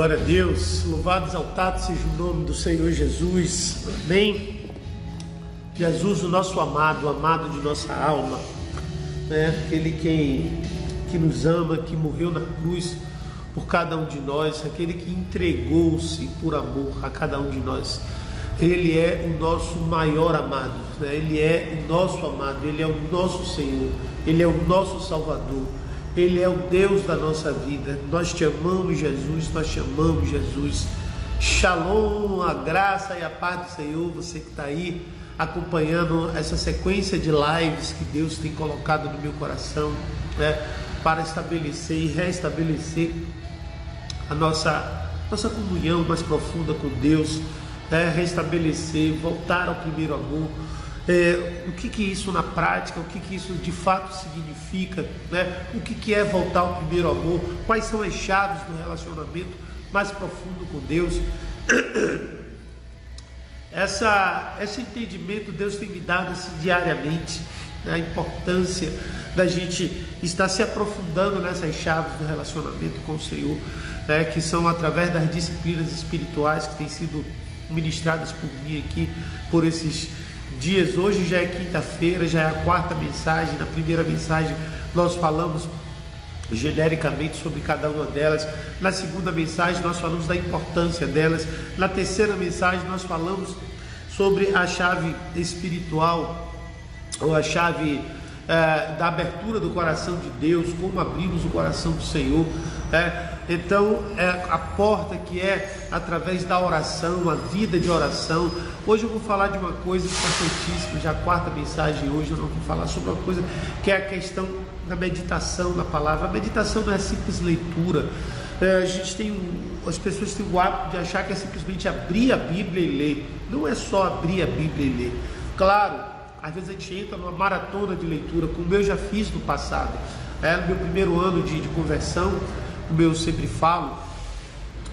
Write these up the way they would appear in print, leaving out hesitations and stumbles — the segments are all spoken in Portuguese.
Glória a Deus, louvado, exaltado seja o nome do Senhor Jesus, amém. Jesus, o nosso amado, o amado de nossa alma, aquele que nos ama, que morreu na cruz por cada um de nós, aquele que entregou-se por amor a cada um de nós. Ele é o nosso maior amado, Ele é o nosso amado, Ele é o nosso Senhor, Ele é o nosso Salvador. Ele é o Deus da nossa vida. Nós te amamos, Jesus, nós te amamos, Jesus. Shalom, a graça e a paz do Senhor, você que está aí acompanhando essa sequência de lives que Deus tem colocado no meu coração, para estabelecer e restabelecer a nossa comunhão mais profunda com Deus, restabelecer, voltar ao primeiro amor. O que isso na prática, o que isso de fato significa, o que é voltar ao primeiro amor, quais são as chaves do relacionamento mais profundo com Deus. Esse entendimento Deus tem me dado assim, diariamente, a importância da gente estar se aprofundando nessas chaves do relacionamento com o Senhor, que são através das disciplinas espirituais que têm sido ministradas por mim aqui, por esses dias. Hoje já é quinta-feira, já é a quarta mensagem. Na primeira mensagem nós falamos genericamente sobre cada uma delas. Na segunda mensagem nós falamos da importância delas. Na terceira mensagem nós falamos sobre a chave espiritual, ou a chave da abertura do coração de Deus, como abrimos o coração do Senhor. Então, a porta que é através da oração, a vida de oração. Hoje eu vou falar de uma coisa importantíssima, já a quarta mensagem hoje, eu não vou falar sobre uma coisa que é a questão da meditação na palavra. A meditação não é simples leitura. As pessoas têm o hábito de achar que é simplesmente abrir a Bíblia e ler. Não é só abrir a Bíblia e ler. Claro, às vezes a gente entra numa maratona de leitura, como eu já fiz no passado. No meu primeiro ano de conversão, como eu sempre falo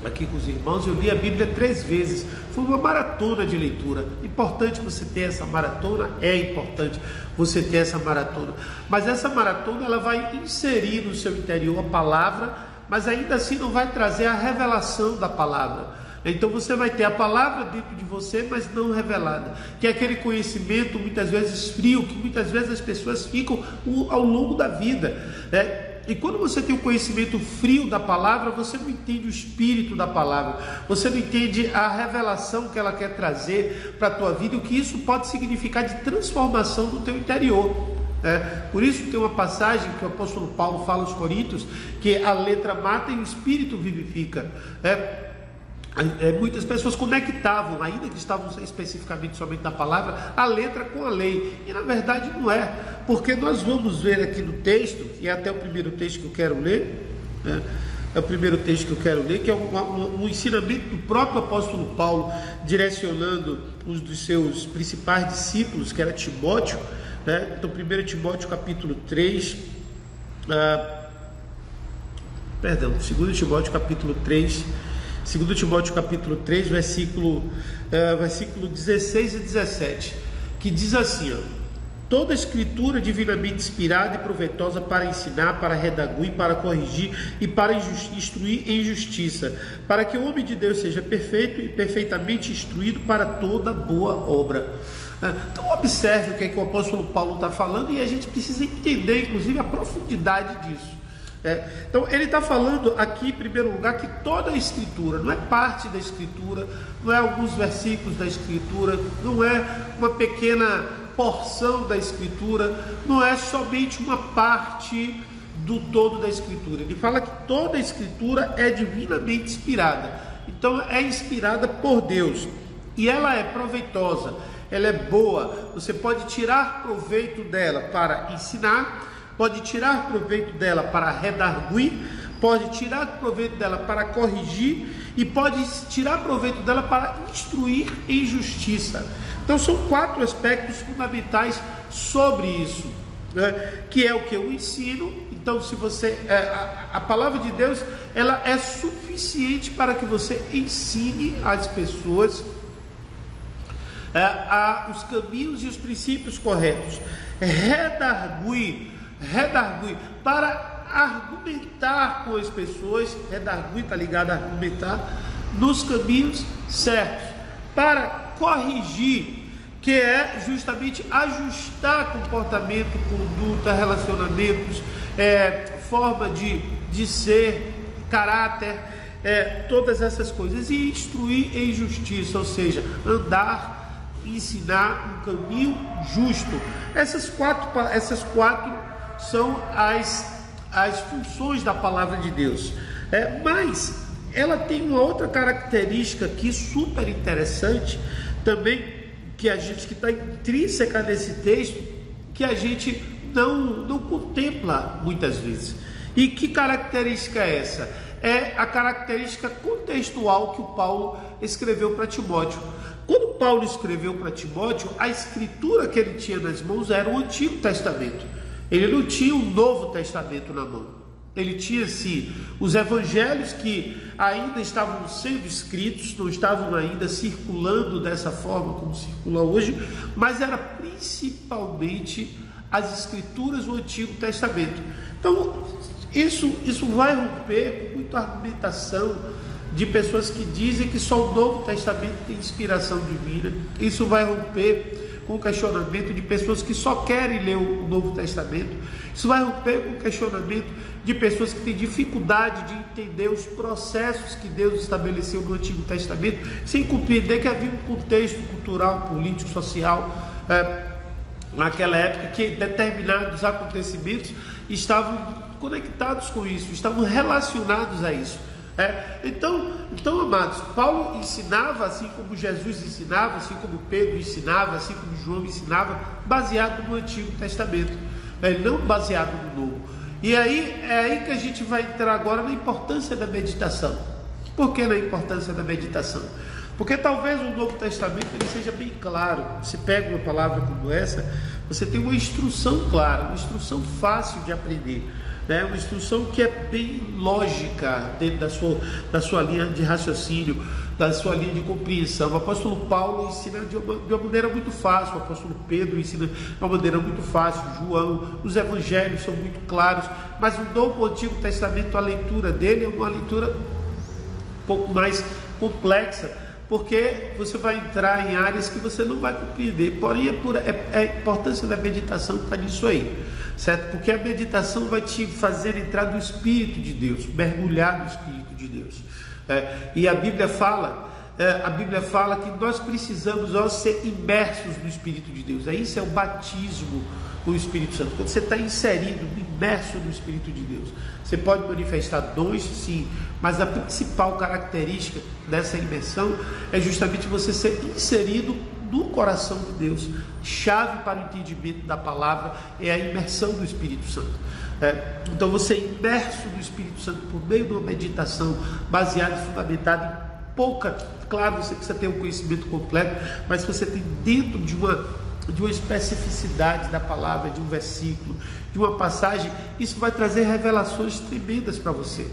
aqui com os irmãos, eu li a Bíblia 3 vezes. Foi uma maratona de leitura. Importante você ter essa maratona, é importante você ter essa maratona. Mas essa maratona ela vai inserir no seu interior a palavra, mas ainda assim não vai trazer a revelação da palavra. Então você vai ter a palavra dentro de você, mas não revelada, que é aquele conhecimento muitas vezes frio, que muitas vezes as pessoas ficam ao longo da vida, E quando você tem o conhecimento frio da palavra, você não entende o espírito da palavra, você não entende a revelação que ela quer trazer para a tua vida, o que isso pode significar de transformação no teu interior. Por isso tem uma passagem que o apóstolo Paulo fala aos Coríntios, que a letra mata e o espírito vivifica. Muitas pessoas conectavam, ainda que estavam especificamente somente na palavra, a letra com a lei, e na verdade não é, porque nós vamos ver aqui no texto, e é até o primeiro texto que eu quero ler, que é um ensinamento do próprio apóstolo Paulo, direcionando um dos seus principais discípulos, que era Timóteo, Então 1 Timóteo capítulo 3, 2 Timóteo capítulo 3, 2 Timóteo capítulo 3, versículo 16 e 17, que diz assim, toda a escritura divinamente inspirada e proveitosa para ensinar, para redarguir, para corrigir e para instruir em justiça, para que o homem de Deus seja perfeito e perfeitamente instruído para toda boa obra. Então observe o que o apóstolo Paulo está falando, e a gente precisa entender inclusive a profundidade disso. Então ele está falando aqui, em primeiro lugar, que toda a escritura, não é parte da escritura, não é alguns versículos da escritura, não é uma pequena porção da escritura, não é somente uma parte do todo da escritura. Ele fala que toda a escritura é divinamente inspirada, então é inspirada por Deus, e ela é proveitosa, ela é boa, você pode tirar proveito dela para ensinar, pode tirar proveito dela para redarguir, pode tirar proveito dela para corrigir e pode tirar proveito dela para instruir em justiça. Então são 4 aspectos fundamentais sobre isso, que é o que eu ensino. Então se você a palavra de Deus, ela é suficiente para que você ensine as pessoas os caminhos e os princípios corretos. Redarguir para argumentar com as pessoas, redarguir está ligado a argumentar, nos caminhos certos, para corrigir, que é justamente ajustar comportamento, conduta, relacionamentos, forma de ser, caráter, todas essas coisas, e instruir em justiça, ou seja, andar, ensinar um caminho justo. Essas quatro são as funções da palavra de Deus. Mas ela tem uma outra característica aqui super interessante também, que está intrínseca nesse texto, que a gente não contempla muitas vezes. E que característica é essa? É a característica contextual que o Paulo escreveu para Timóteo. Quando Paulo escreveu para Timóteo, a escritura que ele tinha nas mãos era o Antigo Testamento. Ele não tinha o Novo Testamento na mão. Ele tinha, sim, os evangelhos que ainda estavam sendo escritos, não estavam ainda circulando dessa forma como circula hoje, mas era principalmente as escrituras do Antigo Testamento. Então, isso vai romper com muita argumentação de pessoas que dizem que só o Novo Testamento tem inspiração divina. Isso vai romper com o questionamento de pessoas que só querem ler o Novo Testamento. Isso vai romper com o questionamento de pessoas que têm dificuldade de entender os processos que Deus estabeleceu no Antigo Testamento, sem compreender que havia um contexto cultural, político, social, naquela época, que determinados acontecimentos estavam conectados com isso, estavam relacionados a isso. Então, amados, Paulo ensinava assim como Jesus ensinava, assim como Pedro ensinava, assim como João ensinava, baseado no Antigo Testamento, não baseado no Novo. E aí é aí que a gente vai entrar agora na importância da meditação. Por que na importância da meditação? Porque talvez o Novo Testamento ele seja bem claro. Você pega uma palavra como essa, você tem uma instrução clara, uma instrução fácil de aprender, uma instrução que é bem lógica dentro da sua linha de raciocínio, da sua linha de compreensão. O apóstolo Paulo ensina de uma maneira muito fácil, o apóstolo Pedro ensina de uma maneira muito fácil, João, os evangelhos são muito claros, mas o Novo Antigo Testamento, a leitura dele é uma leitura um pouco mais complexa, porque você vai entrar em áreas que você não vai compreender. Porém, a importância da meditação está nisso aí, certo? Porque a meditação vai te fazer entrar no Espírito de Deus, mergulhar no Espírito de Deus. E a Bíblia fala que nós precisamos ser imersos no Espírito de Deus. Isso é o batismo com o Espírito Santo. Quando você está inserido, imerso no Espírito de Deus, você pode manifestar dons, sim, mas a principal característica dessa imersão é justamente você ser inserido no coração de Deus. Chave para o entendimento da palavra é a imersão do Espírito Santo. Então você é imerso no Espírito Santo por meio de uma meditação baseada e fundamentada em pouca, claro, você precisa ter um conhecimento completo, mas você tem dentro de uma especificidade da palavra, de um versículo, de uma passagem, isso vai trazer revelações tremendas para você.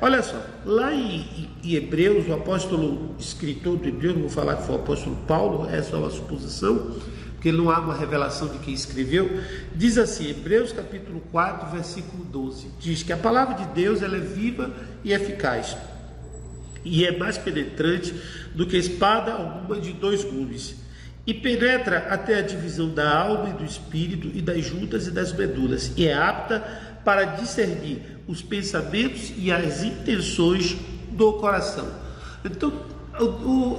Olha só, lá em Hebreus, o apóstolo escritor de Hebreus, não vou falar que foi o apóstolo Paulo, essa é uma suposição, porque não há uma revelação de quem escreveu, diz assim, Hebreus capítulo 4, versículo 12, diz que a palavra de Deus ela é viva e eficaz, e é mais penetrante do que espada alguma de 2 gumes, e penetra até a divisão da alma e do espírito, e das juntas e das medulas, e é apta para discernir os pensamentos e as intenções do coração. Então, o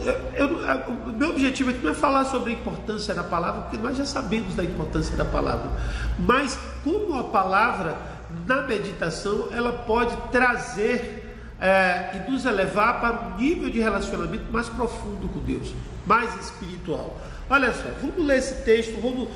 meu objetivo aqui não é falar sobre a importância da palavra, porque nós já sabemos da importância da palavra, mas como a palavra na meditação ela pode trazer e nos elevar para um nível de relacionamento mais profundo com Deus, mais espiritual. Olha só, vamos ler esse texto, vamos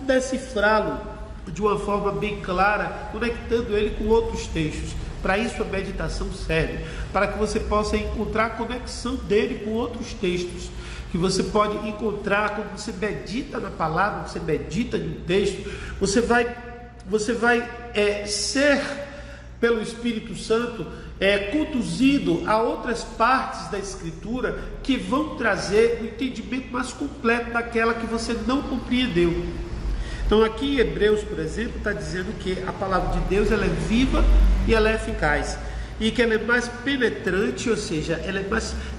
decifrá-lo de uma forma bem clara, conectando ele com outros textos. Para isso a meditação serve, para que você possa encontrar a conexão dele com outros textos, que você pode encontrar quando você medita na palavra, você medita no texto, você vai ser, pelo Espírito Santo, conduzido a outras partes da Escritura que vão trazer o entendimento mais completo daquela que você não compreendeu. Então aqui em Hebreus, por exemplo, está dizendo que a palavra de Deus ela é viva e ela é eficaz, e que ela é mais penetrante, ou seja,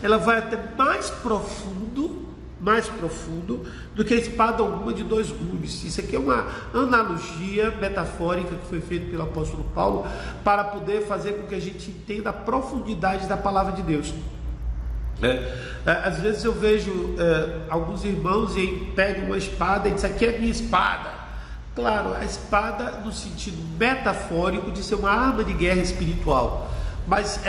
ela vai até mais profundo do que a espada alguma de dois gumes. Isso aqui é uma analogia metafórica que foi feita pelo apóstolo Paulo para poder fazer com que a gente entenda a profundidade da palavra de Deus. Às vezes eu vejo alguns irmãos e pegam uma espada e dizem: aqui é minha espada. Claro, a espada no sentido metafórico de ser uma arma de guerra espiritual, mas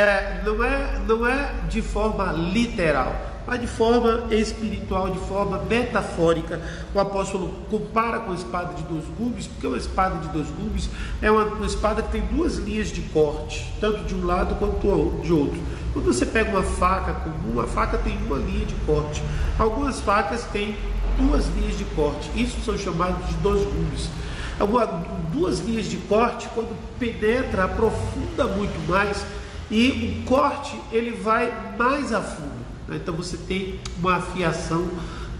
não é de forma literal, mas de forma espiritual, de forma metafórica. O apóstolo compara com a espada de dois gumes, porque uma espada de dois gumes é uma espada que tem duas linhas de corte, tanto de um lado quanto de outro. Quando você pega uma faca comum, a faca tem uma linha de corte. Algumas facas têm duas linhas de corte, isso são chamados de dois gumes. Duas linhas de corte, quando penetra, aprofunda muito mais, e o corte ele vai mais a fundo. Então você tem uma afiação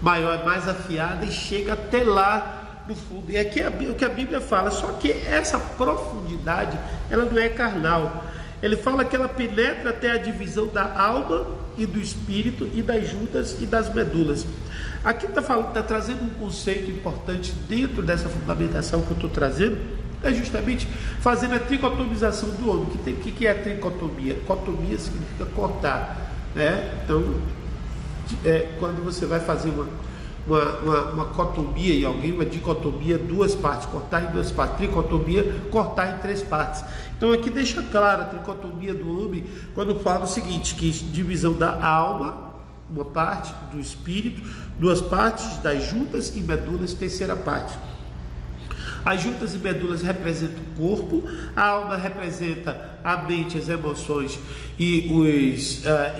maior, mais afiada, e chega até lá no fundo. E aqui é o que a Bíblia fala, só que essa profundidade ela não é carnal. Ele fala que ela penetra até a divisão da alma e do espírito, e das juntas e das medulas. Aqui está trazendo um conceito importante dentro dessa fundamentação que eu estou trazendo, é justamente fazendo a tricotomização do homem. O que é a tricotomia? Cotomia significa cortar, né? Então, quando você vai fazer uma cotomia em alguém, uma dicotomia, duas partes, cortar em duas partes. Tricotomia, cortar em três partes. Então aqui deixa claro a tricotomia do homem quando fala o seguinte, que divisão da alma, uma parte, do espírito, duas partes, das juntas e medulas, terceira parte. As juntas e medulas representam o corpo, a alma representa a mente, as emoções e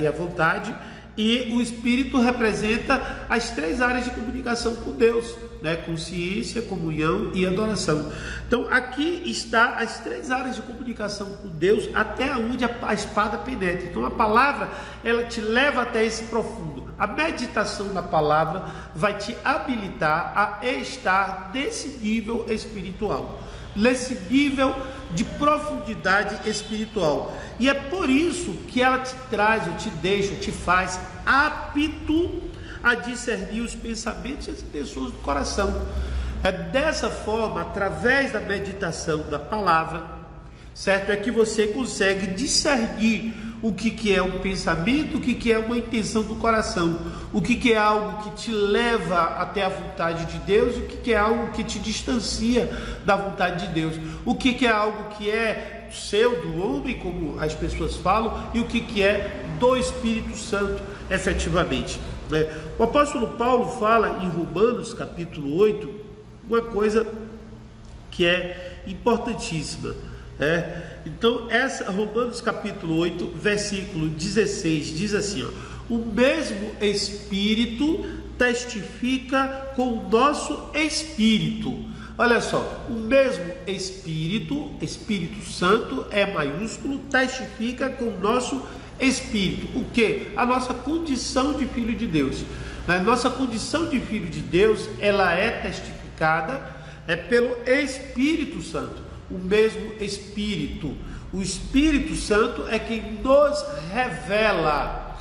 a vontade, e o espírito representa as três áreas de comunicação com Deus, né? Consciência, comunhão e adoração. Então aqui está as três áreas de comunicação com Deus, até onde a espada penetra. Então a palavra ela te leva até esse profundo. A meditação da palavra vai te habilitar a estar nesse nível espiritual, nesse nível de profundidade espiritual. E é por isso que ela te traz, ou te deixa, te faz apto a discernir os pensamentos e as intenções do coração. É dessa forma, através da meditação da palavra, certo? É que você consegue discernir o que é um pensamento, o que é uma intenção do coração, o que é algo que te leva até a vontade de Deus, o que é algo que te distancia da vontade de Deus, o que é algo que é seu, do homem, como as pessoas falam, e o que é do Espírito Santo, efetivamente. O apóstolo Paulo fala em Romanos capítulo 8, uma coisa que é importantíssima. Então, Romanos capítulo 8, versículo 16, diz assim: o mesmo Espírito testifica com o nosso espírito. Olha só, o mesmo Espírito, Espírito Santo é maiúsculo, testifica com o nosso espírito. O que? A nossa condição de filho de Deus. A nossa condição de filho de Deus, ela é testificada pelo Espírito Santo. O mesmo Espírito. O Espírito Santo é quem nos revela,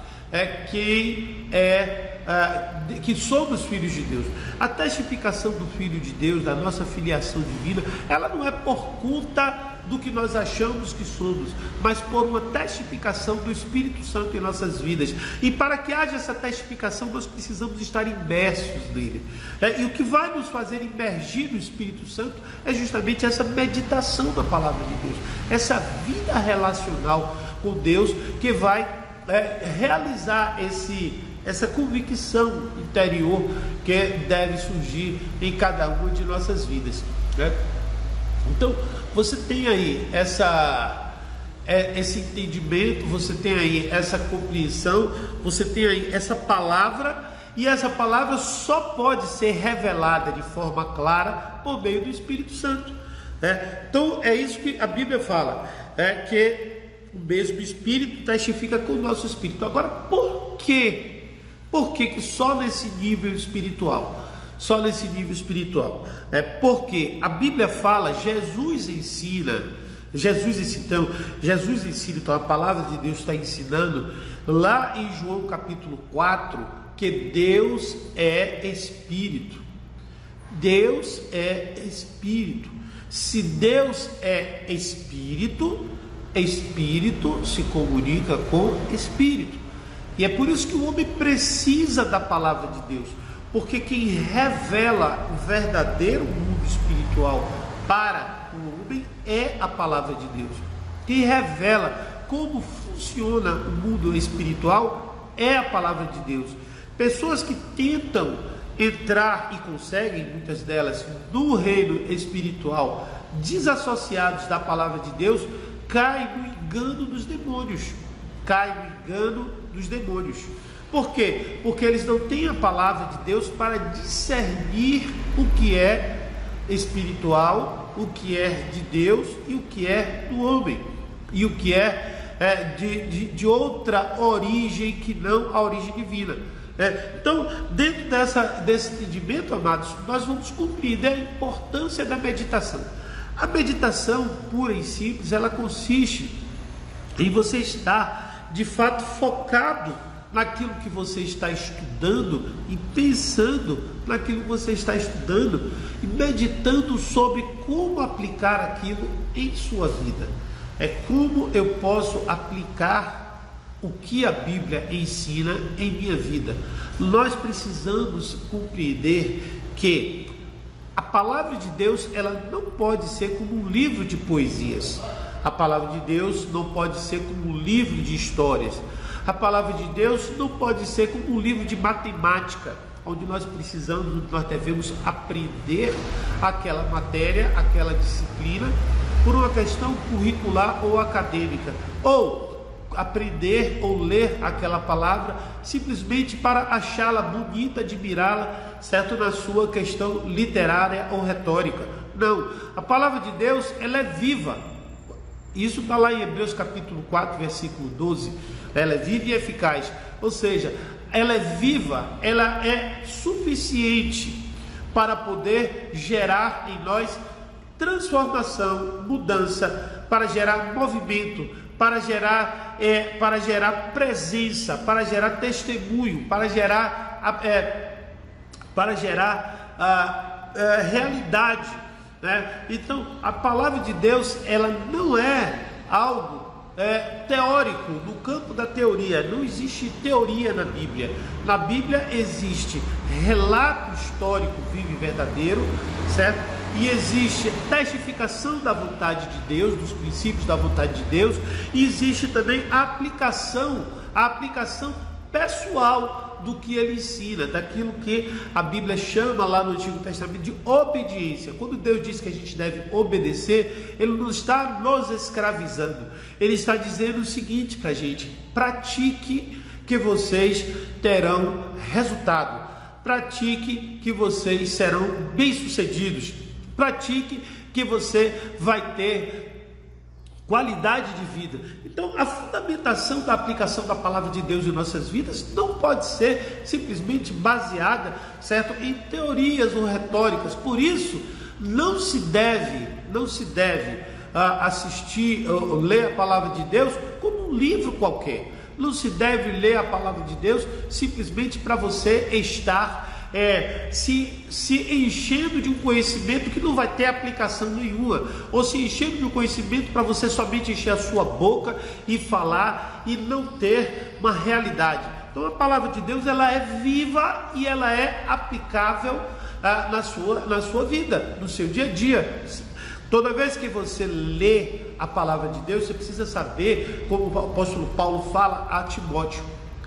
que somos filhos de Deus. A testificação do Filho de Deus, da nossa filiação divina, ela não é por conta do que nós achamos que somos, mas por uma testificação do Espírito Santo em nossas vidas. E para que haja essa testificação, nós precisamos estar imersos nele. E o que vai nos fazer imergir no Espírito Santo é justamente essa meditação da palavra de Deus, essa vida relacional com Deus, que vai realizar essa convicção interior que deve surgir em cada uma de nossas vidas, né? Então, você tem aí esse entendimento, você tem aí essa compreensão, você tem aí essa palavra, e essa palavra só pode ser revelada de forma clara por meio do Espírito Santo, né? Então, é isso que a Bíblia fala, que o mesmo Espírito testifica com o nosso Espírito. Agora, por quê? Por que só nesse nível espiritual? só nesse nível espiritual. Porque a Bíblia fala, Jesus ensina, então a palavra de Deus está ensinando lá em João capítulo 4, que Deus é Espírito. Deus é Espírito. Se Deus é Espírito, Espírito se comunica com Espírito. E é por isso que o homem precisa da palavra de Deus, porque quem revela o verdadeiro mundo espiritual para o homem é a palavra de Deus. Quem revela como funciona o mundo espiritual é a palavra de Deus. Pessoas que tentam entrar e conseguem, muitas delas, no reino espiritual, desassociados da palavra de Deus, caem no engano dos demônios. Por quê? Porque eles não têm a palavra de Deus para discernir o que é espiritual, o que é de Deus e o que é do homem, e o que é de outra origem que não a origem divina. Então, dentro desse entendimento, amados, nós vamos compreender a importância da meditação. A meditação pura e simples, ela consiste em você estar de fato focado naquilo que você está estudando e pensando naquilo que você está estudando e meditando sobre como aplicar aquilo em sua vida. Como eu posso aplicar o que a Bíblia ensina em minha vida. Nós precisamos compreender que a palavra de Deus, ela não pode ser como um livro de poesias. A palavra de Deus não pode ser como um livro de histórias. A palavra de Deus não pode ser como um livro de matemática, onde nós devemos aprender aquela matéria, aquela disciplina, por uma questão curricular ou acadêmica, ou aprender ou ler aquela palavra simplesmente para achá-la bonita, admirá-la, certo, na sua questão literária ou retórica. Não, a palavra de Deus, ela é viva. Isso está lá em Hebreus capítulo 4, versículo 12. Ela é viva e eficaz, ou seja, ela é viva, ela é suficiente para poder gerar em nós transformação, mudança, para gerar movimento, para gerar presença, para gerar testemunho, para gerar realidade, né? Então, a palavra de Deus, ela não é algo teórico, no campo da teoria. Não existe teoria na Bíblia. Na Bíblia existe relato histórico vivo e verdadeiro, certo? E existe testificação da vontade de Deus, dos princípios da vontade de Deus, e existe também a aplicação pessoal do que ele ensina, daquilo que a Bíblia chama lá no Antigo Testamento de obediência. Quando Deus diz que a gente deve obedecer, Ele não está nos escravizando, Ele está dizendo o seguinte para a gente: pratique que vocês terão resultado, pratique que vocês serão bem-sucedidos, pratique que você vai ter qualidade de vida. Então, a fundamentação da aplicação da palavra de Deus em nossas vidas não pode ser simplesmente baseada, certo, em teorias ou retóricas. Por isso, não se deve assistir ou ler a palavra de Deus como um livro qualquer. Não se deve ler a palavra de Deus simplesmente para você estar se enchendo de um conhecimento que não vai ter aplicação nenhuma, ou se enchendo de um conhecimento para você somente encher a sua boca e falar e não ter uma realidade. Então a palavra de Deus, ela é viva e ela é aplicável na sua vida, no seu dia a dia. Toda vez que você lê a palavra de Deus, você precisa saber, como o apóstolo Paulo fala a Timóteo,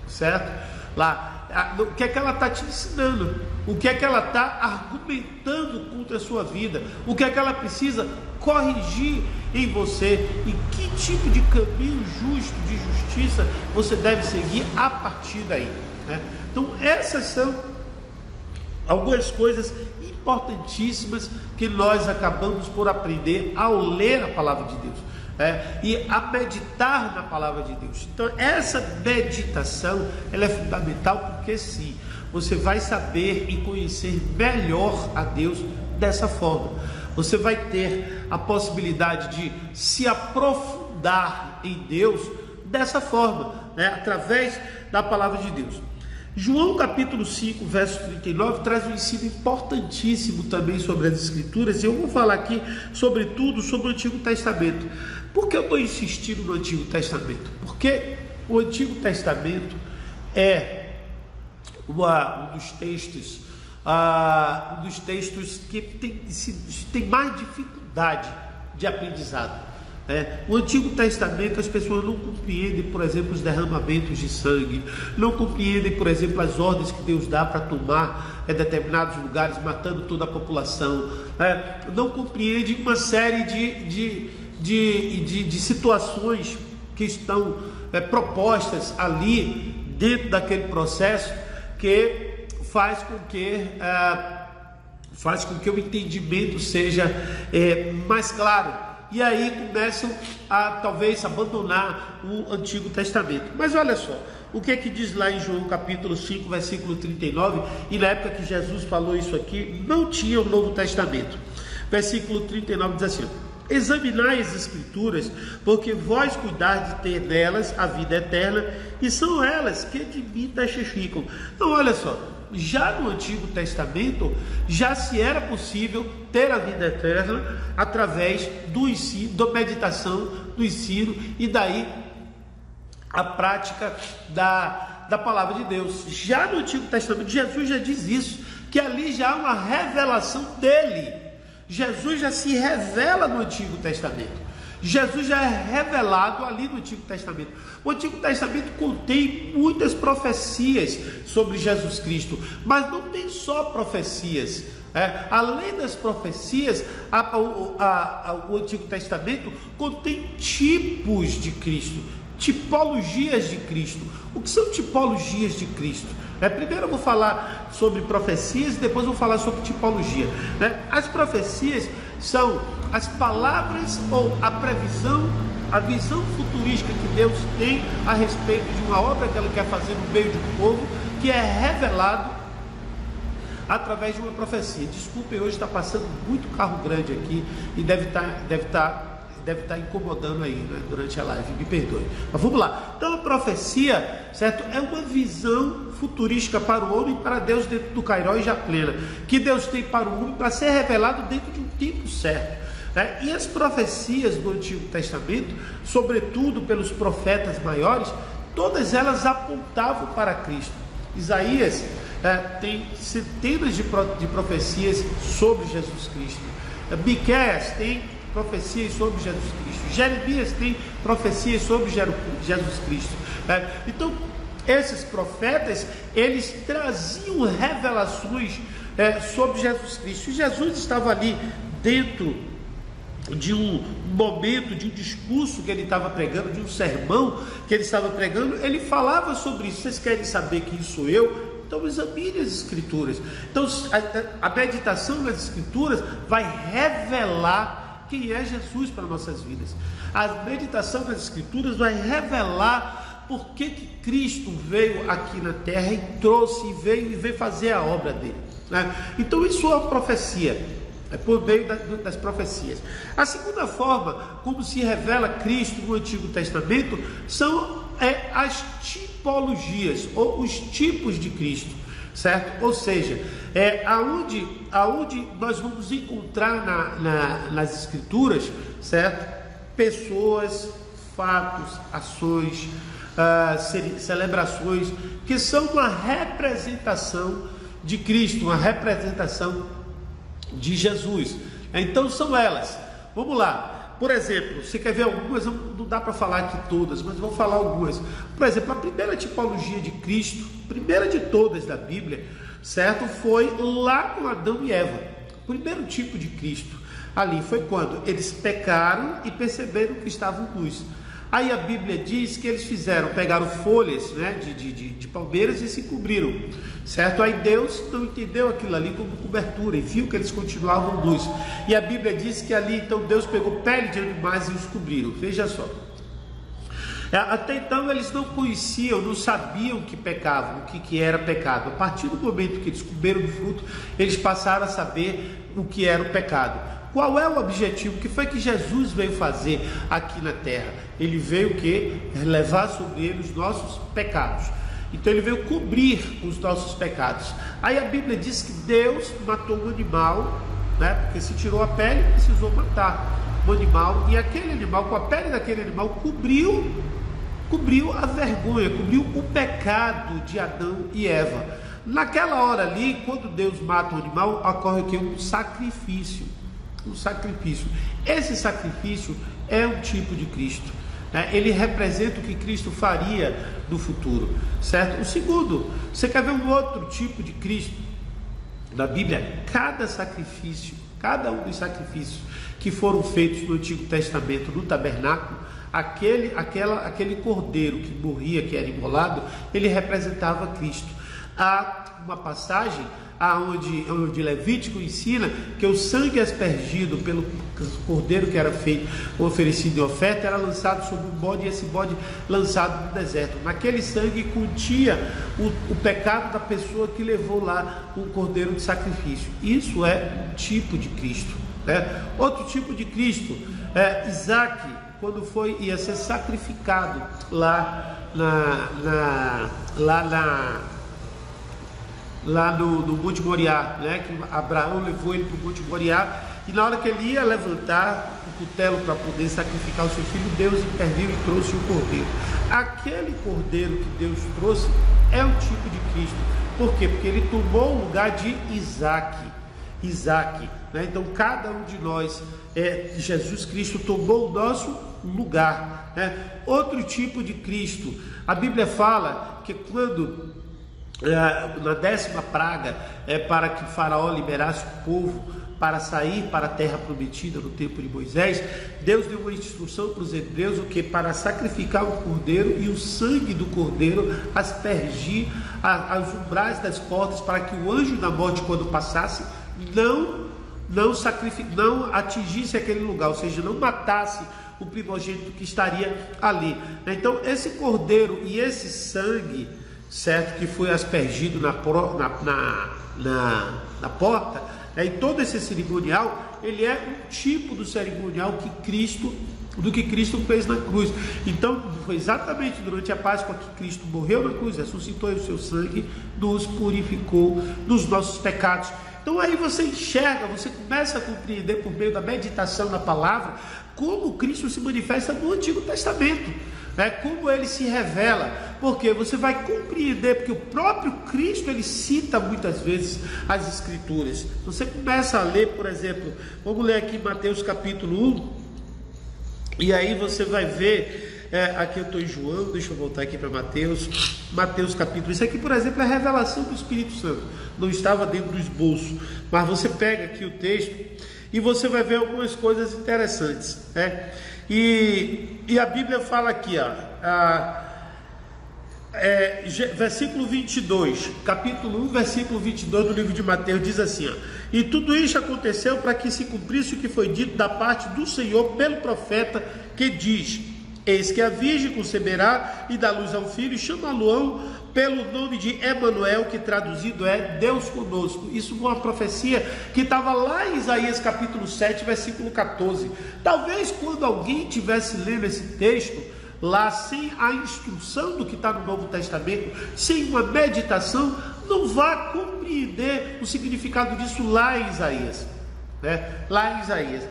certo? Lá, o que é que ela está te ensinando, o que é que ela está argumentando contra a sua vida, o que é que ela precisa corrigir em você, e que tipo de caminho justo, de justiça você deve seguir a partir daí, né? Então essas são algumas coisas importantíssimas que nós acabamos por aprender ao ler a palavra de Deus, e a meditar na palavra de Deus. Então essa meditação, ela é fundamental, porque sim, você vai saber e conhecer melhor a Deus dessa forma. Você vai ter a possibilidade de se aprofundar em Deus dessa forma, né? Através da palavra de Deus. João capítulo 5, verso 39, traz um ensino importantíssimo também sobre as Escrituras, e eu vou falar aqui sobretudo sobre o Antigo Testamento. Por que eu estou insistindo no Antigo Testamento? Porque o Antigo Testamento é um dos textos que tem mais dificuldade de aprendizado. O Antigo Testamento, as pessoas não compreendem, por exemplo, os derramamentos de sangue, não compreendem, por exemplo, as ordens que Deus dá para tomar determinados lugares, matando toda a população, não compreendem uma série de situações que estão propostas ali dentro daquele processo, que faz com que o entendimento seja mais claro. E aí começam a talvez abandonar o Antigo Testamento. Mas olha só, o que é que diz lá em João capítulo 5, versículo 39, e na época que Jesus falou isso aqui, não tinha o Novo Testamento. Versículo 39 diz assim: examinai as Escrituras, porque vós cuidais de ter nelas a vida eterna, e são elas que de mim testificam. Então olha só, já no Antigo Testamento, já se era possível ter a vida eterna através do ensino, da meditação, do ensino, e daí a prática da palavra de Deus. Já no Antigo Testamento, Jesus já diz isso, que ali já há uma revelação dele. Jesus já se revela no Antigo Testamento. Jesus já é revelado ali no Antigo Testamento. O Antigo Testamento contém muitas profecias sobre Jesus Cristo, mas não tem só profecias. Além das profecias, o Antigo Testamento contém tipos de Cristo, tipologias de Cristo. O que são tipologias de Cristo? Primeiro eu vou falar sobre profecias e depois vou falar sobre tipologia. As profecias são as palavras ou a previsão, a visão futurística que Deus tem a respeito de uma obra que Ele quer fazer no meio de um povo, que é revelado através de uma profecia. Desculpem, hoje está passando muito carro grande aqui e deve estar incomodando aí, né, durante a live, me perdoe. Mas vamos lá. Então a profecia, certo, é uma visão futurística para o homem e para Deus dentro do Kairó e já plena, que Deus tem para o homem para ser revelado dentro de um tempo certo. E as profecias do Antigo Testamento, sobretudo pelos profetas maiores, todas elas apontavam para Cristo. Isaías tem centenas de profecias sobre Jesus Cristo. Miqueias tem profecias sobre Jesus Cristo. Jeremias tem profecias sobre Jesus Cristo. Então, esses profetas, eles traziam revelações sobre Jesus Cristo. E Jesus estava ali dentro de um momento, de um discurso que ele estava pregando, de um sermão que ele estava pregando. Ele falava sobre isso. Vocês querem saber quem sou eu? Então examine as Escrituras. Então a meditação nas Escrituras vai revelar quem é Jesus para nossas vidas. A meditação nas Escrituras vai revelar por que Cristo veio aqui na terra e trouxe, e veio fazer a obra dele. Então isso é uma profecia. Por meio das profecias. A segunda forma como se revela Cristo no Antigo Testamento são as tipologias, ou os tipos de Cristo, certo? Ou seja, aonde nós vamos encontrar nas Escrituras, certo? Pessoas, fatos, ações, celebrações, que são uma representação de Cristo, uma representação de Jesus. Então são elas. Vamos lá. Por exemplo, você quer ver algumas? Não dá para falar aqui todas, mas vou falar algumas. Por exemplo, a primeira tipologia de Cristo, primeira de todas da Bíblia, certo? Foi lá com Adão e Eva. O primeiro tipo de Cristo ali foi quando eles pecaram e perceberam que estavam nus. Aí a Bíblia diz que eles pegaram folhas, né, de palmeiras e se cobriram, certo? Aí Deus não entendeu aquilo ali como cobertura e viu que eles continuavam nus. E a Bíblia diz que ali então Deus pegou pele de animais e os cobriram. Veja só. Até então eles não conheciam, não sabiam que pecavam, o que era pecado. A partir do momento que eles comeram do fruto, eles passaram a saber o que era o pecado. Qual é o objetivo? O que foi que Jesus veio fazer aqui na terra? Ele veio o quê? Levar sobre ele os nossos pecados. Então ele veio cobrir os nossos pecados. Aí a Bíblia diz que Deus matou um animal, né? Porque se tirou a pele, precisou matar o animal. E aquele animal, com a pele daquele animal, cobriu a vergonha, cobriu o pecado de Adão e Eva. Naquela hora ali, quando Deus mata o animal, ocorre o quê? Um sacrifício. Esse sacrifício é um tipo de Cristo, né? Ele representa o que Cristo faria no futuro, certo? O segundo, você quer ver um outro tipo de Cristo? Na Bíblia, cada um dos sacrifícios que foram feitos no Antigo Testamento, no tabernáculo, aquele cordeiro que morria, que era imolado, ele representava Cristo. Há uma passagem onde Levítico ensina que o sangue aspergido pelo cordeiro que era feito, oferecido em oferta, era lançado sobre um bode, e esse bode lançado no deserto. Naquele sangue continha o pecado da pessoa que levou lá um cordeiro de sacrifício. Isso é um tipo de Cristo, né? Outro tipo de Cristo é Isaac, quando ia ser sacrificado lá no Monte Moriá, né? Que Abraão levou ele para o Monte Moriá, e na hora que ele ia levantar o cutelo para poder sacrificar o seu filho, Deus interviu e trouxe o cordeiro. Aquele cordeiro que Deus trouxe é um tipo de Cristo. Por quê? Porque ele tomou o lugar de Isaac, né? Então cada um de nós, Jesus Cristo tomou o nosso lugar, né? Outro tipo de Cristo, a Bíblia fala que quando na 10ª praga, para que Faraó liberasse o povo para sair para a terra prometida no tempo de Moisés, Deus deu uma instrução para os hebreus, o que? Para sacrificar o cordeiro e o sangue do cordeiro aspergir aos umbrais das portas, para que o anjo da morte, quando passasse, não atingisse aquele lugar, ou seja, não matasse o primogênito que estaria ali. Então esse cordeiro e esse sangue, certo, que foi aspergido na porta, e todo esse cerimonial, ele é um tipo do cerimonial do que Cristo fez na cruz. Então foi exatamente durante a Páscoa que Cristo morreu na cruz, ressuscitou, e o seu sangue nos purificou dos nossos pecados. Então aí você enxerga, você começa a compreender por meio da meditação na palavra como Cristo se manifesta no Antigo Testamento, né? Como ele se revela, porque você vai compreender, porque o próprio Cristo ele cita muitas vezes as Escrituras. Você começa a ler, por exemplo, vamos ler aqui Mateus capítulo 1, e aí você vai ver, aqui eu estou em João, deixa eu voltar aqui para Mateus capítulo, isso aqui por exemplo é a revelação do Espírito Santo, não estava dentro do esboço, mas você pega aqui o texto e você vai ver algumas coisas interessantes, né? E a Bíblia fala aqui, versículo 22, capítulo 1, versículo 22 do livro de Mateus, diz assim, e tudo isso aconteceu para que se cumprisse o que foi dito da parte do Senhor pelo profeta, que diz: eis que a virgem conceberá e dá luz ao filho, e chamá-lo-ão pelo nome de Emanuel, que traduzido é Deus conosco. Isso foi uma profecia que estava lá em Isaías capítulo 7, versículo 14. Talvez quando alguém estivesse lendo esse texto lá sem a instrução do que está no Novo Testamento, sem uma meditação, não vá compreender o significado disso lá em Isaías, né? Lá em Isaías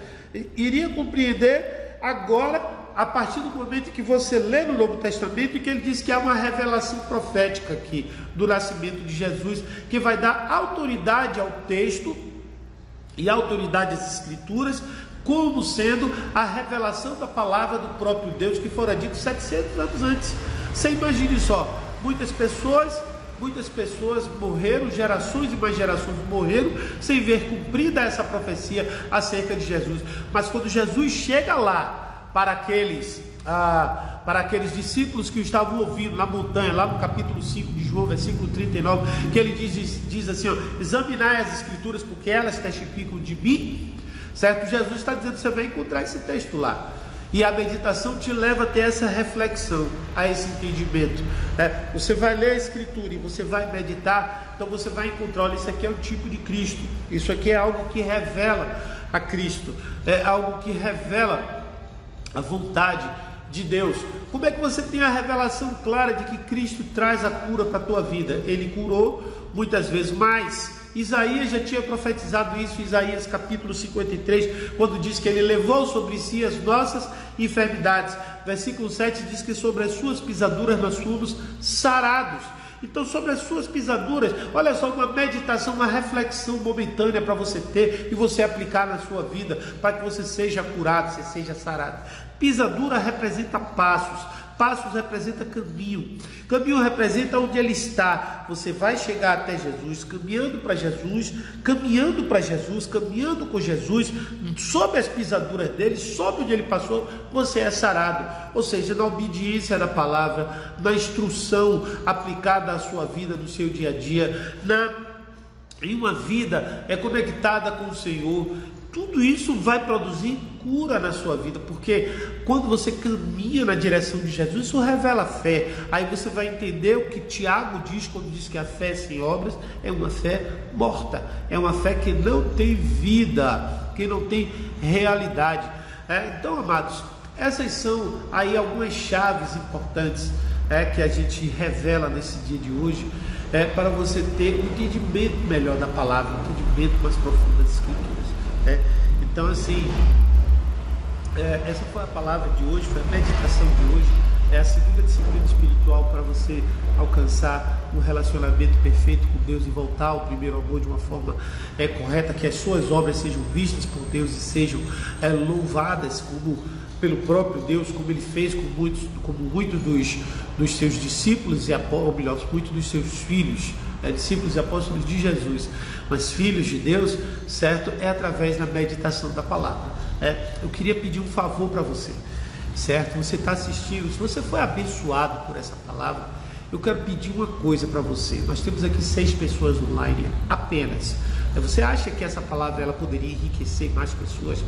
iria compreender agora, a partir do momento que você lê no Novo Testamento, e que ele diz que há uma revelação profética aqui do nascimento de Jesus, que vai dar autoridade ao texto e autoridade às Escrituras, como sendo a revelação da palavra do próprio Deus, que fora dito 700 anos antes. Você imagine só, muitas pessoas morreram, gerações e mais gerações morreram sem ver cumprida essa profecia acerca de Jesus. Mas quando Jesus chega lá para aqueles discípulos que o estavam ouvindo na montanha, lá no capítulo 5 de João, versículo 39, que ele diz assim, examinai as Escrituras, porque elas testificam de mim, certo? Jesus está dizendo, você vai encontrar esse texto lá. E a meditação te leva a ter essa reflexão, a esse entendimento. Você vai ler a Escritura e você vai meditar, então você vai encontrar, olha, isso aqui é o tipo de Cristo, isso aqui é algo que revela a Cristo, é algo que revela a vontade de Deus. Como é que você tem a revelação clara de que Cristo traz a cura para a tua vida? Ele curou muitas vezes, mas Isaías já tinha profetizado isso, Isaías capítulo 53, quando diz que ele levou sobre si as nossas enfermidades. Versículo 7 diz que sobre as suas pisaduras nós fomos sarados. Então, sobre as suas pisaduras, olha só, uma meditação, uma reflexão momentânea para você ter e você aplicar na sua vida, para que você seja curado, você seja sarado. Pisadura representa passos, passos representa caminho, caminho representa onde ele está. Você vai chegar até Jesus, caminhando para Jesus, caminhando para Jesus, caminhando com Jesus, sob as pisaduras dele, sob onde ele passou, você é sarado. Ou seja, na obediência da palavra, na instrução aplicada à sua vida, no seu dia a dia, em uma vida conectada com o Senhor. Tudo isso vai produzir cura na sua vida, porque quando você caminha na direção de Jesus, isso revela fé. Aí você vai entender o que Tiago diz quando diz que a fé sem obras é uma fé morta, é uma fé que não tem vida, que não tem realidade. Então, amados, essas são aí algumas chaves importantes que a gente revela nesse dia de hoje, para você ter um entendimento melhor da palavra, um entendimento mais profundo das Escrituras. Então, assim, essa foi a palavra de hoje, foi a meditação de hoje. É a segunda disciplina espiritual para você alcançar um relacionamento perfeito com Deus e voltar ao primeiro amor de uma forma correta, que as suas obras sejam vistas por Deus e sejam louvadas como pelo próprio Deus, como ele fez como muitos dos seus discípulos, ou melhor, muitos dos seus filhos, discípulos e apóstolos de Jesus, mas filhos de Deus, certo? É através da meditação da palavra. Eu queria pedir um favor para você, certo? Você está assistindo, se você foi abençoado por essa palavra, eu quero pedir uma coisa para você. Nós temos aqui 6 pessoas online apenas. Você acha que essa palavra ela poderia enriquecer mais pessoas?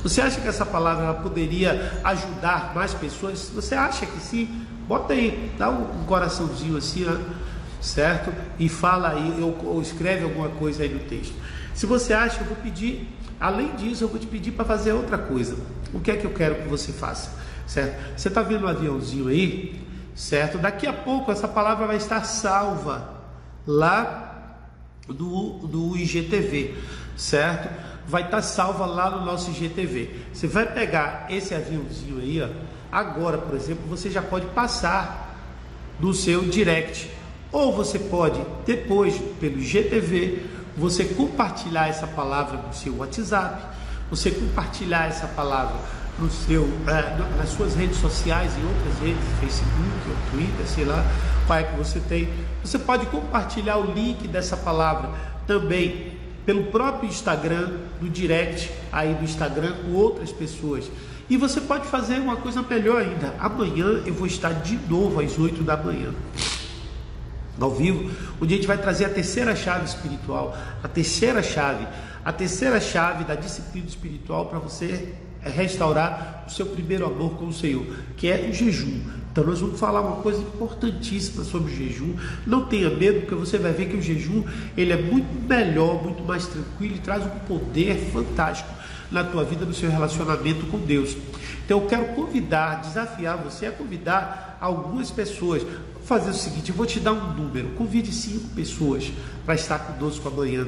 Você acha que essa palavra ela poderia ajudar mais pessoas? Se você acha que sim, bota aí, dá um coraçãozinho assim, certo? E fala aí, ou escreve alguma coisa aí no texto. Se você acha, eu vou pedir, além disso, eu vou te pedir para fazer outra coisa. O que é que eu quero que você faça, certo? Você está vendo um aviãozinho aí, certo? Daqui a pouco essa palavra vai estar salva lá do IGTV, certo? Vai estar salva lá no nosso IGTV. Você vai pegar esse aviãozinho aí, agora, por exemplo, você já pode passar no seu direct. Ou você pode, depois, pelo IGTV, você compartilhar essa palavra no seu WhatsApp, você compartilhar essa palavra no nas suas redes sociais, em outras redes, Facebook, ou Twitter, sei lá, qual é que você tem. Você pode compartilhar o link dessa palavra também pelo próprio Instagram, no direct aí do Instagram com outras pessoas. E você pode fazer uma coisa melhor ainda. Amanhã eu vou estar de novo às 8 da manhã, ao vivo, onde a gente vai trazer a terceira chave espiritual, a terceira chave da disciplina espiritual para você restaurar o seu primeiro amor com o Senhor, que é o jejum. Então nós vamos falar uma coisa importantíssima sobre o jejum. Não tenha medo, porque você vai ver que o jejum ele é muito melhor, muito mais tranquilo e traz um poder fantástico na tua vida, no seu relacionamento com Deus. Então eu quero desafiar você a convidar algumas pessoas. Vou fazer o seguinte, eu vou te dar um número, convide 5 pessoas para estar conosco amanhã,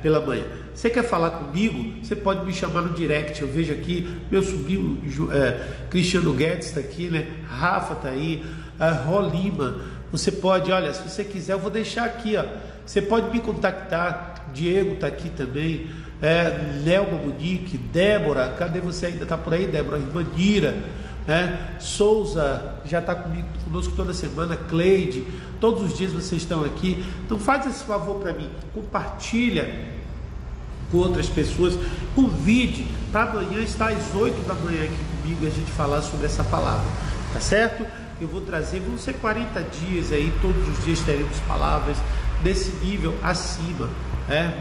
pela manhã. Você quer falar comigo? Você pode me chamar no direct. Eu vejo aqui meu sobrinho Cristiano Guedes está aqui, Rafa está aí, Ró Lima. Você pode, olha, se você quiser, eu vou deixar aqui, você pode me contactar. Diego está aqui também, Nelma Monique, Débora, cadê você? Ainda está por aí, Débora? Irmã Nira, Souza já está conosco toda semana, Cleide, todos os dias vocês estão aqui. Então faz esse favor para mim, compartilha com outras pessoas, convide para amanhã estar às 8 da manhã aqui comigo e a gente falar sobre essa palavra, tá certo? Eu vou trazer, vão ser 40 dias aí, todos os dias teremos palavras desse nível acima,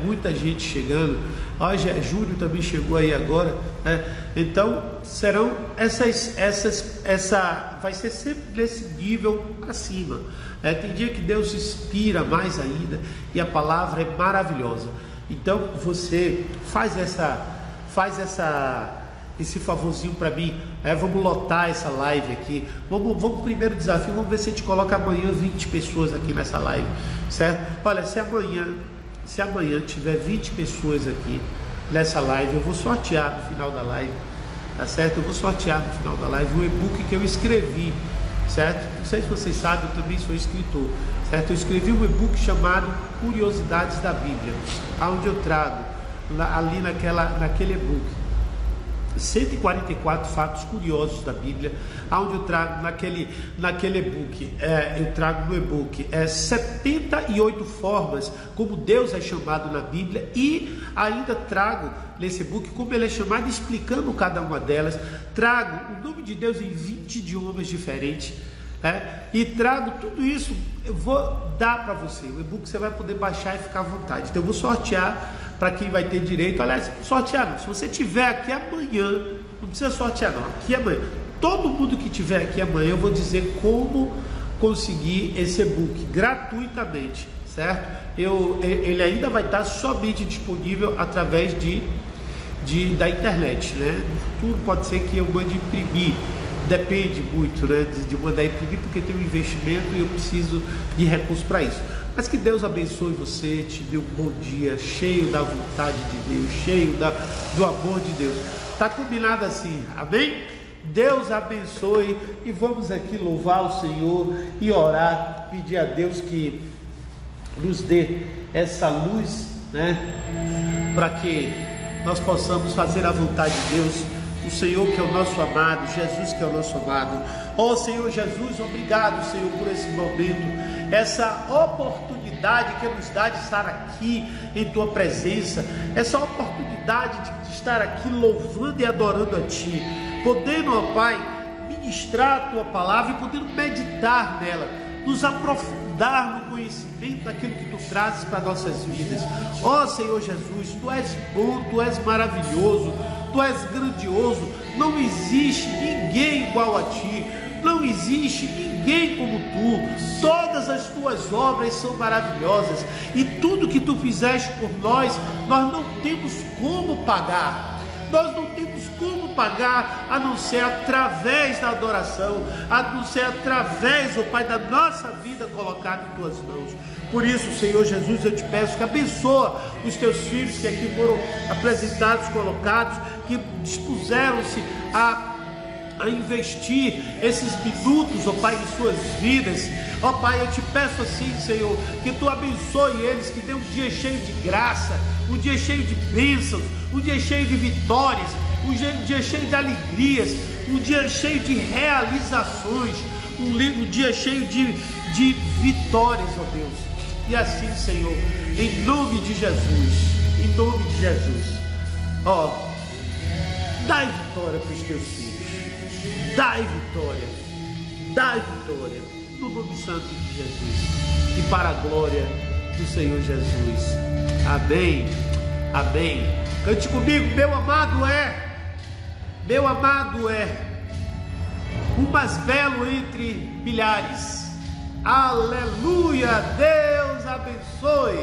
Muita gente chegando. Hoje Júlio também chegou aí agora, então serão essa vai ser sempre nesse nível acima. Tem dia que Deus inspira mais ainda e a palavra é maravilhosa. Então você faz esse favorzinho para mim, vamos lotar essa live aqui, vamos primeiro desafio, vamos ver se a gente coloca amanhã 20 pessoas aqui nessa live, certo? Olha, se amanhã tiver 20 pessoas aqui nessa live, eu vou sortear no final da live, tá certo? Eu vou sortear no final da live o e-book que eu escrevi, certo? Não sei se vocês sabem, eu também sou escritor, certo? Eu escrevi um e-book chamado Curiosidades da Bíblia, onde eu trago ali naquele e-book 144 fatos curiosos da Bíblia, onde eu trago naquele e-book, eu trago no e-book 78 formas como Deus é chamado na Bíblia, e ainda trago nesse e-book como ele é chamado, explicando cada uma delas. Trago o nome de Deus em 20 idiomas diferentes, e trago tudo isso. Eu vou dar para você o e-book, você vai poder baixar e ficar à vontade. Então eu vou sortear para quem vai ter direito. Aliás, sortear não, se você tiver aqui amanhã, não precisa sortear não, aqui amanhã, todo mundo que tiver aqui amanhã, eu vou dizer como conseguir esse e-book gratuitamente, certo? Ele ainda vai estar somente disponível através da internet, né? Tudo pode ser que eu mande imprimir, depende muito, né, de mandar imprimir, porque tem um investimento e eu preciso de recursos para isso. Mas que Deus abençoe você, te dê um bom dia, cheio da vontade de Deus, cheio do amor de Deus. Está combinado assim, amém? Deus abençoe, e vamos aqui louvar o Senhor e orar, pedir a Deus que nos dê essa luz, né, para que nós possamos fazer a vontade de Deus. O Senhor que é o nosso amado, Jesus que é o nosso amado. Ó Senhor Jesus, obrigado, Senhor, por esse momento, essa oportunidade que nos dá de estar aqui em Tua presença, essa oportunidade de estar aqui louvando e adorando a Ti, podendo, ó Pai, ministrar a Tua palavra e podendo meditar nela, nos aprofundar no conhecimento daquilo que Tu trazes para nossas vidas. Ó Senhor Jesus, Tu és bom, Tu és maravilhoso, Tu és grandioso, não existe ninguém igual a Ti, não existe ninguém como Tu. Todas as Tuas obras são maravilhosas, e tudo que Tu fizeste por nós não temos como pagar. Nós não temos como pagar, a não ser através da adoração, a não ser através, ó Pai, da nossa vida colocada em Tuas mãos. Por isso, Senhor Jesus, eu te peço que abençoa os Teus filhos que aqui foram apresentados, colocados, que dispuseram-se a investir esses minutos, ó Pai, em suas vidas. Ó Pai, eu te peço assim, Senhor, que Tu abençoe eles, que dê um dia cheio de graça, um dia cheio de bênçãos, um dia cheio de vitórias, um dia cheio de alegrias, um dia cheio de realizações, um dia cheio de vitórias, ó Deus. E assim, Senhor, em nome de Jesus, ó, dai vitória para os Teus filhos, dai vitória, no nome santo de Jesus, e para a glória do Senhor Jesus. Amém, amém. Cante comigo: meu amado é o mais belo entre milhares. Aleluia, Deus abençoe.